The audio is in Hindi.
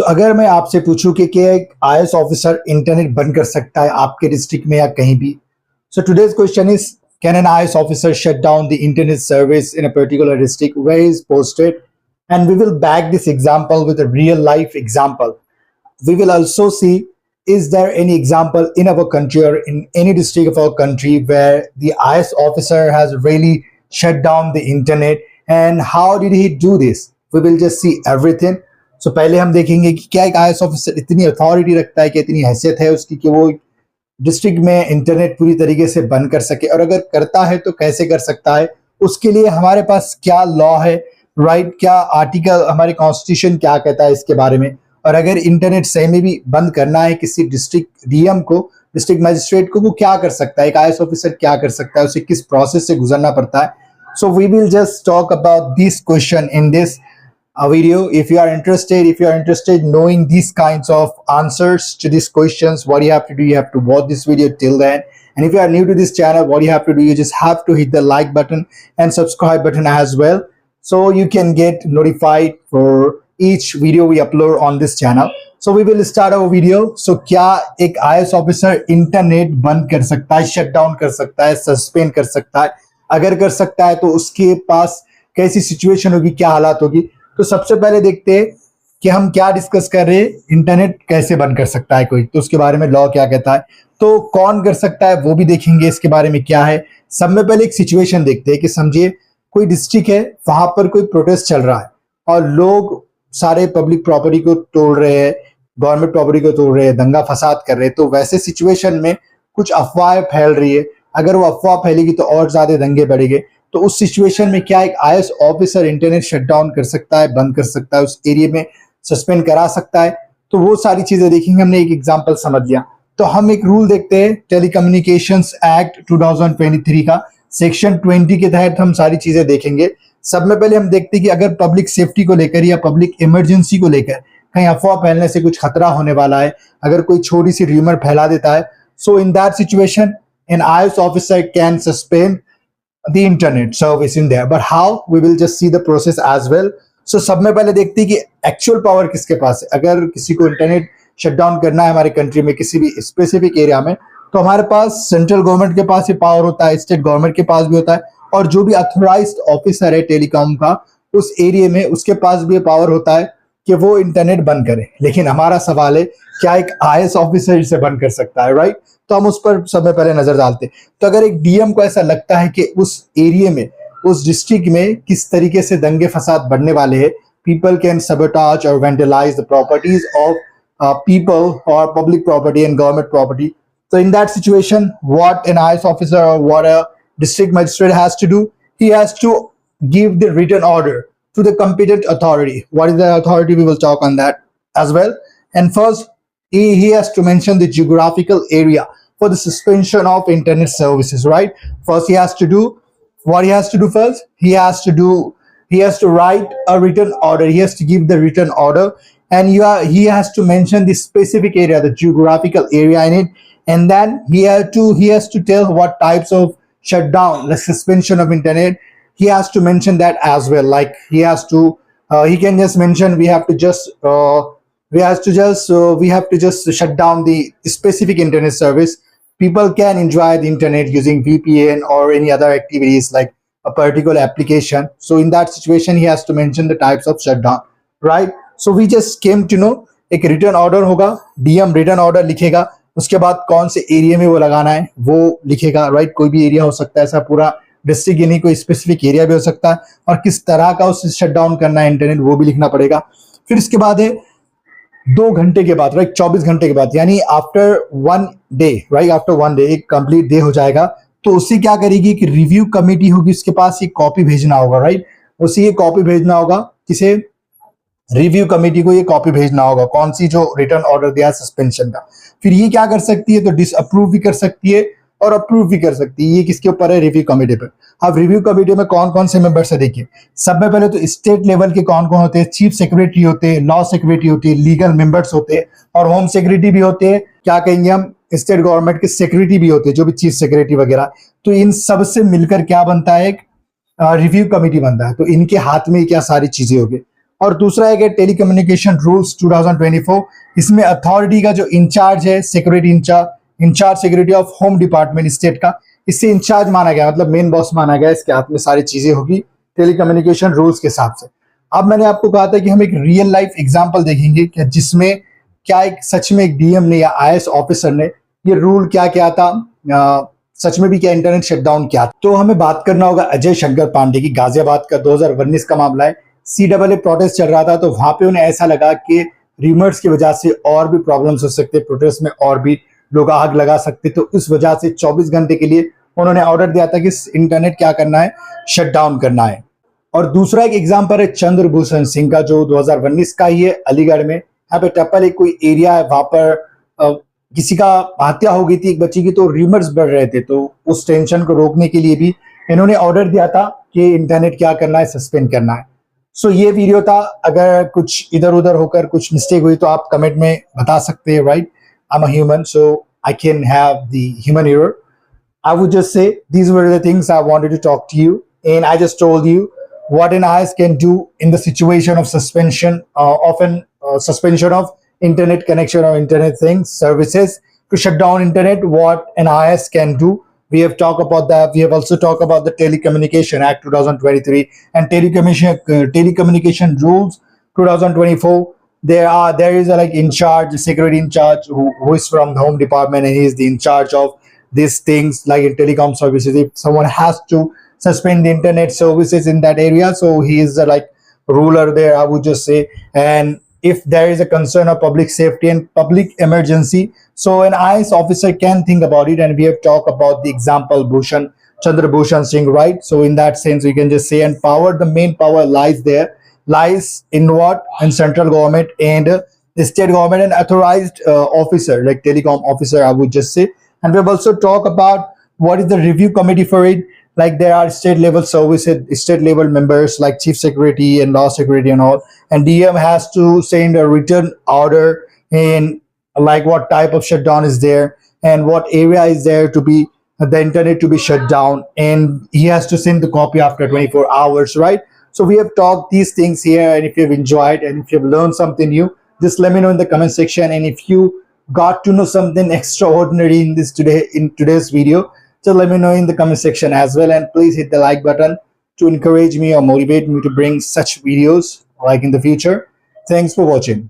अगर मैं आपसे पूछूं कि क्या एक आईएएस ऑफिसर इंटरनेट बंद कर सकता है आपके डिस्ट्रिक्ट में या कहीं भी? Today's question is, can an IAS officer shut down the internet service in a particular district where is posted? And we will back this example with a real life example. We will also see, is there any example in our country or in any district of our country where the IS officer has really shut down the internet, and how did he do this? We will just see everything. पहले हम देखेंगे कि क्या एक IS ऑफिसर इतनी अथॉरिटी रखता है कि इतनी हैसियत है उसकी कि वो डिस्ट्रिक्ट में इंटरनेट पूरी तरीके से बंद कर सके, और अगर करता है तो कैसे कर सकता है, उसके लिए हमारे पास क्या लॉ है, राइट, क्या आर्टिकल हमारे कॉन्स्टिट्यूशन क्या कहता है इसके बारे में, और अगर इंटरनेट सही में भी बंद करना है किसी डिस्ट्रिक्ट डीएम को, डिस्ट्रिक्ट मजिस्ट्रेट को, वो क्या कर सकता है, एक आईएएस ऑफिसर क्या कर सकता है, उसे किस प्रोसेस से गुजरना पड़ता है. So we will just talk about this question in this video. If you are interested knowing these kinds of answers to these questions, what you have to do, you have to watch this video till then. And if you are new to this channel, what you have to do, you just have to hit the like button and subscribe button as well, so you can get notified for each video we upload on this channel. So we will start our video. So क्या एक IAS officer इंटरनेट बंद कर सकता है, शट डाउन कर सकता है, सस्पेंड कर सकता है? अगर कर सकता है तो उसके पास कैसी सिचुएशन होगी, क्या हालात होगी? तो सबसे पहले देखते हैं कि हम क्या डिस्कस कर रहे हैं, इंटरनेट कैसे बंद कर सकता है कोई, तो उसके बारे में लॉ क्या कहता है, तो कौन कर सकता है वो भी देखेंगे, इसके बारे में क्या है. सब में पहले एक सिचुएशन देखते हैं कि समझिए कोई डिस्ट्रिक्ट है, वहां पर कोई प्रोटेस्ट चल रहा है और लोग सारे पब्लिक प्रॉपर्टी को तोड़ रहे हैं, गवर्नमेंट प्रॉपर्टी को तोड़ रहे हैं, दंगा फसाद कर रहे हैं. तो वैसे सिचुएशन में कुछ अफवाहें फैल रही है, अगर वो अफवाह फैलेगी तो और ज्यादा दंगे बढ़ेंगे. तो उस सिचुएशन में क्या एक IAS officer internet shut down कर सकता है, बंद कर सकता है, उस एरिया में सस्पेंड करा सकता है? तो वो सारी चीजें देखेंगे. हमने एक एग्जांपल समझ लिया, तो हम एक रूल देखते हैं, टेलीकम्युनिकेशंस एक्ट 2023 का सेक्शन 20 के तहत हम सारी चीजें देखेंगे. सब में पहले हम देखते हैं कि अगर पब्लिक सेफ्टी को लेकर या पब्लिक इमरजेंसी को लेकर कहीं अफवाह फैलने से कुछ खतरा होने वाला है, अगर कोई छोटी सी र्यूमर फैला देता है, so in that situation an IAS officer can suspend the internet service in there. But how? We will just see the process as well. So सब में पहले देखते हैं कि एक्चुअल पावर किसके पास है. अगर किसी को इंटरनेट शट डाउन करना है हमारे कंट्री में किसी भी स्पेसिफिक एरिया में, तो हमारे पास सेंट्रल गवर्नमेंट के पास ये पावर होता है, स्टेट गवर्नमेंट के पास भी होता है, और जो भी अथोराइज्ड ऑफिसर है टेलीकॉम का उस एरिया में, उसके पास भी ये पावर होता है कि वो इंटरनेट बंद करे. लेकिन हमारा सवाल है, क्या एक आईएएस ऑफिसर इसे बंद कर सकता है, राइट? तो हम उस पर सब में पहले नजर डालते हैं. तो अगर एक डीएम को ऐसा लगता है कि उस एरिया में, उस डिस्ट्रिक्ट में किस तरीके से दंगे फसाद बढ़ने वाले हैं, people can sabotage or vandalize the properties of people or public property and government property. So in that situation, what an IAS officer or what a district magistrate has to do, he has to give the written order to the competent authority. What is the authority? We will talk on that as well. And first, he has to mention the geographical area for the suspension of internet services, right? First, he has to do what he has to do first. He has to write a written order. He has to give the written order, and he has to mention the specific area, the geographical area in it, and then he has to tell what types of shutdown, the suspension of internet. He has to mention that as well. Like he can just mention we have to just shut down the specific internet service. People can enjoy the internet using VPN or any other activities like a particular application. So in that situation, he has to mention the types of shutdown, right? So we just came to know एक रिटर्न ऑर्डर होगा, डीएम रिटर्न ऑर्डर लिखेगा, उसके बाद कौन से एरिया में वो लगाना है वो लिखेगा, राइट? कोई भी एरिया हो सकता है, ऐसा पूरा डिस्ट्रिक्ट यानी कोई स्पेसिफिक एरिया भी हो सकता है, और किस तरह का उसे शट डाउन करना है इंटरनेट वो भी लिखना पड़ेगा. फिर इसके बाद है 2 घंटे के बाद, राइट, 24 घंटे के बाद, यानी after 1 day, right, after 1 day एक कंप्लीट डे हो जाएगा, तो उसी क्या करेगी कि रिव्यू कमेटी होगी, उसके पास एक कॉपी भेजना होगा, राइट? उसी ये कॉपी भेजना होगा, किसे? रिव्यू कमेटी को ये कॉपी भेजना होगा, कौन सी जो रिटर्न ऑर्डर दिया है सस्पेंशन का. फिर ये क्या कर सकती है, तो डिसअप्रूव भी कर सकती है और अप्रूव भी कर सकती है. ये किसके ऊपर है? रिव्यू कमेटी पर. अब रिव्यू कमेटी में कौन कौन से मेंबर्स है देखिए. सब में पहले तो स्टेट लेवल के कौन कौन होते हैं, चीफ सेक्रेटरी होते हैं, लॉ सेक्रेटरी होती है, लीगल मेंबर्स होते हैं, और होम सेक्रेटरी भी होते हैं. क्या कहेंगे हम, स्टेट गवर्नमेंट के सेक्रेटरी भी होते हैं, जो भी चीफ सेक्रेटरी वगैरह. तो इन सब से मिलकर क्या बनता है, एक रिव्यू कमेटी बनता है. तो इनके हाथ में क्या सारी चीजें होगी. और दूसरा है कि टेलीकम्युनिकेशन रूल्स 2024, इसमें अथॉरिटी का जो इंचार्ज है security in charge security of home department state का, इससे इंचार्ज माना गया, मतलब मेन बॉस माना गया, इसके हाथ में सारी चीजें होगी टेलीकम्युनिकेशन रूल्स के हिसाब से। अब मैंने आपको कहा था कि हम एक रियल लाइफ एग्जांपल देखेंगे कि जिसमें क्या एक सच में एक डीएम ने या आईएएस ऑफिसर ने ये रूल क्या क्या था, सच में भी क्या इंटरनेट शटडाउन क्या था। तो हमें बात करना होगा अजय शंकर पांडे की, गाजियाबाद का 2019 का मामला है। CAA प्रोटेस्ट चल रहा था, तो वहां पे उन्हें ऐसा लगा कि रिमर्स की वजह से और भी प्रॉब्लम्स हो सकते, प्रोटेस्ट में और भी लोग आग लगा सकते, तो इस वजह से 24 घंटे के लिए उन्होंने ऑर्डर दिया था कि इंटरनेट क्या करना है, शट डाउन करना है। और दूसरा एक एग्जाम्पल है चंद्रभूषण सिंह का, जो 2019 का ही है, अलीगढ़ में। यहाँ पे टप्पल एक कोई एरिया है, वहां पर किसी का हत्या हो गई थी एक बच्ची की, तो रिमर्स बढ़ रहे थे, तो उस टेंशन को रोकने के लिए भी इन्होंने ऑर्डर दिया था कि इंटरनेट क्या करना है, सस्पेंड करना है। सो ये वीडियो था, अगर कुछ इधर उधर होकर कुछ मिस्टेक हुई तो आप कमेंट में बता सकते हैं, right? I am a human, so I can have the human error. I would just say these were the things I wanted to talk to you, and I just told you what an IS can do in the situation of suspension suspension of internet connection or internet things services to shut down internet. What an IS can do. We have talked about that. We have also talked about the Telecommunication Act 2023 and telecommunication rules 2024. There is a like in charge, security in charge who is from the home department, and he is the in charge of these things like in telecom services. If someone has to suspend the internet services in that area, so he is the like ruler there, I would just say. And if there is a concern of public safety and public emergency, so an IS officer can think about it. And we have talked about the example Chandrabhushan Singh, right? So in that sense, we can just say, and power, the main power lies there, lies in what? In central government and the state government and authorized officer like telecom officer, I would just say. And we have also talked about what is the review committee for it. Like there are state level services, state level members like chief security and law security and all. And DM has to send a written order in like what type of shutdown is there and what area is there to be the internet to be shut down. And he has to send the copy after 24 hours, right? So we have talked these things here. And if you've enjoyed and if you've learned something new, just let me know in the comment section. And if you got to know something extraordinary in today's video, so let me know in the comment section as well. And please hit the like button to encourage me or motivate me to bring such videos like in the future. Thanks for watching.